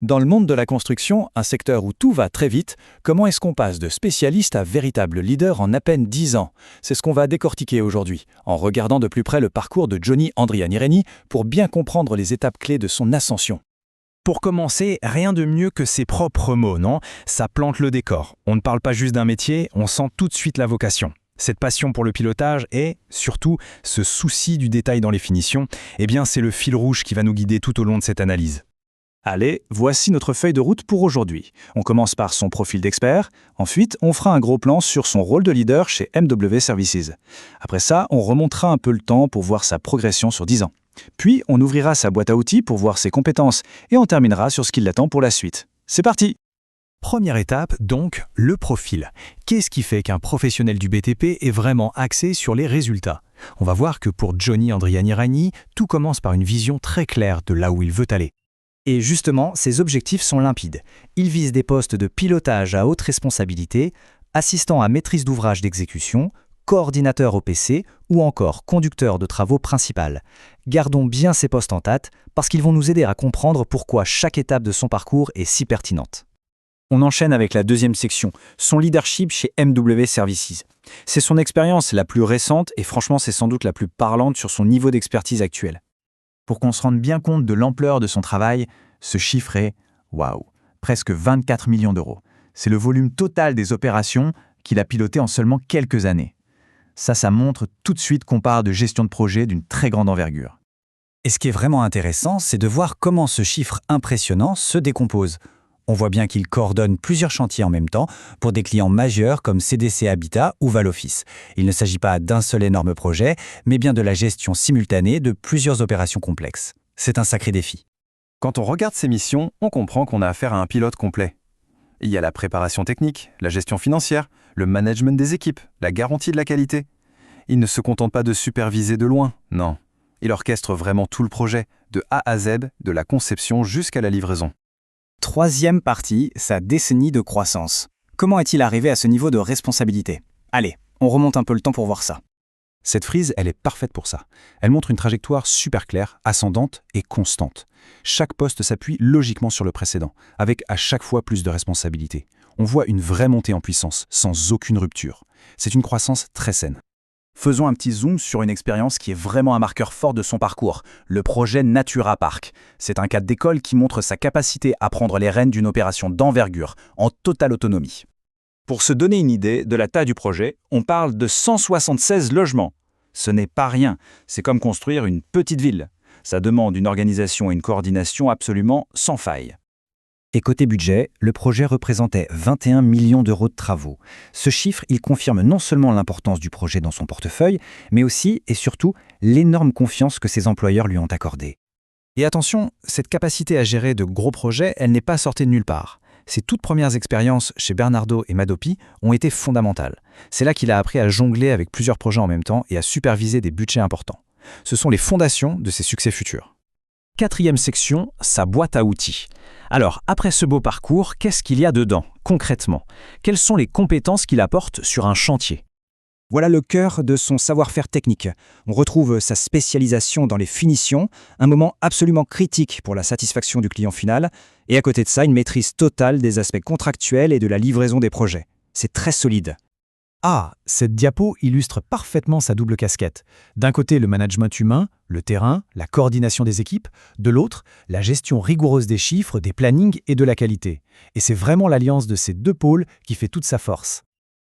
Dans le monde de la construction, un secteur où tout va très vite, comment est-ce qu'on passe de spécialiste à véritable leader en à peine 10 ans? C'est ce qu'on va décortiquer aujourd'hui, en regardant de plus près le parcours de Johnny Andriani pour bien comprendre les étapes clés de son ascension. Pour commencer, rien de mieux que ses propres mots, non? Ça plante le décor. On ne parle pas juste d'un métier, on sent tout de suite la vocation. Cette passion pour le pilotage et, surtout, ce souci du détail dans les finitions, eh bien c'est le fil rouge qui va nous guider tout au long de cette analyse. Allez, voici notre feuille de route pour aujourd'hui. On commence par son profil d'expert, ensuite on fera un gros plan sur son rôle de leader chez MW Services. Après ça, on remontera un peu le temps pour voir sa progression sur 10 ans. Puis on ouvrira sa boîte à outils pour voir ses compétences et on terminera sur ce qui l'attend pour la suite. C'est parti! Première étape, donc, le profil. Qu'est-ce qui fait qu'un professionnel du BTP est vraiment axé sur les résultats? On va voir que pour Johnny Andriani, tout commence par une vision très claire de là où il veut aller. Et justement, ses objectifs sont limpides. Il vise des postes de pilotage à haute responsabilité, assistant à maîtrise d'ouvrage d'exécution, coordinateur OPC ou encore conducteur de travaux principal. Gardons bien ces postes en tête parce qu'ils vont nous aider à comprendre pourquoi chaque étape de son parcours est si pertinente. On enchaîne avec la deuxième section, son leadership chez MW Services. C'est son expérience la plus récente et franchement c'est sans doute la plus parlante sur son niveau d'expertise actuel. Pour qu'on se rende bien compte de l'ampleur de son travail, ce chiffre est, waouh, presque 24 millions d'euros. C'est le volume total des opérations qu'il a pilotées en seulement quelques années. Ça montre tout de suite qu'on parle de gestion de projet d'une très grande envergure. Et ce qui est vraiment intéressant, c'est de voir comment ce chiffre impressionnant se décompose. On voit bien qu'il coordonne plusieurs chantiers en même temps pour des clients majeurs comme CDC Habitat ou Valoffice. Il ne s'agit pas d'un seul énorme projet, mais bien de la gestion simultanée de plusieurs opérations complexes. C'est un sacré défi. Quand on regarde ces missions, on comprend qu'on a affaire à un pilote complet. Il y a la préparation technique, la gestion financière, le management des équipes, la garantie de la qualité. Il ne se contente pas de superviser de loin, non. Il orchestre vraiment tout le projet, de A à Z, de la conception jusqu'à la livraison. Troisième partie, sa décennie de croissance. Comment est-il arrivé à ce niveau de responsabilité? Allez, on remonte un peu le temps pour voir ça. Cette frise, elle est parfaite pour ça. Elle montre une trajectoire super claire, ascendante et constante. Chaque poste s'appuie logiquement sur le précédent, avec à chaque fois plus de responsabilités. On voit une vraie montée en puissance, sans aucune rupture. C'est une croissance très saine. Faisons un petit zoom sur une expérience qui est vraiment un marqueur fort de son parcours, le projet Natura Park. C'est un cadre d'école qui montre sa capacité à prendre les rênes d'une opération d'envergure, en totale autonomie. Pour se donner une idée de la taille du projet, on parle de 176 logements. Ce n'est pas rien, c'est comme construire une petite ville. Ça demande une organisation et une coordination absolument sans faille. Et côté budget, le projet représentait 21 millions d'euros de travaux. Ce chiffre, il confirme non seulement l'importance du projet dans son portefeuille, mais aussi et surtout l'énorme confiance que ses employeurs lui ont accordée. Et attention, cette capacité à gérer de gros projets, elle n'est pas sortie de nulle part. Ses toutes premières expériences chez Bernardo et Madopi ont été fondamentales. C'est là qu'il a appris à jongler avec plusieurs projets en même temps et à superviser des budgets importants. Ce sont les fondations de ses succès futurs. Quatrième section, sa boîte à outils. Alors, après ce beau parcours, qu'est-ce qu'il y a dedans, concrètement? Quelles sont les compétences qu'il apporte sur un chantier? Voilà le cœur de son savoir-faire technique. On retrouve sa spécialisation dans les finitions, un moment absolument critique pour la satisfaction du client final, et à côté de ça, une maîtrise totale des aspects contractuels et de la livraison des projets. C'est très solide. Ah, cette diapo illustre parfaitement sa double casquette. D'un côté, le management humain, le terrain, la coordination des équipes. De l'autre, la gestion rigoureuse des chiffres, des plannings et de la qualité. Et c'est vraiment l'alliance de ces deux pôles qui fait toute sa force.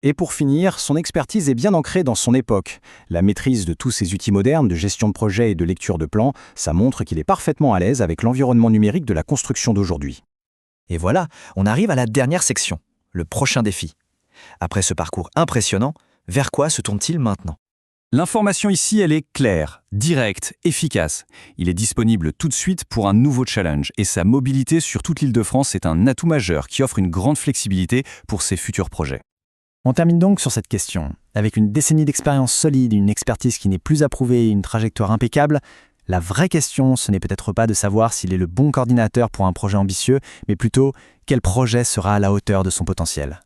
Et pour finir, son expertise est bien ancrée dans son époque. La maîtrise de tous ces outils modernes de gestion de projet et de lecture de plans, ça montre qu'il est parfaitement à l'aise avec l'environnement numérique de la construction d'aujourd'hui. Et voilà, on arrive à la dernière section, le prochain défi. Après ce parcours impressionnant, vers quoi se tourne-t-il maintenant? L'information ici, elle est claire, directe, efficace. Il est disponible tout de suite pour un nouveau challenge et sa mobilité sur toute l'Île-de-France est un atout majeur qui offre une grande flexibilité pour ses futurs projets. On termine donc sur cette question. Avec une décennie d'expérience solide, une expertise qui n'est plus approuvée et une trajectoire impeccable, la vraie question, ce n'est peut-être pas de savoir s'il est le bon coordinateur pour un projet ambitieux, mais plutôt quel projet sera à la hauteur de son potentiel.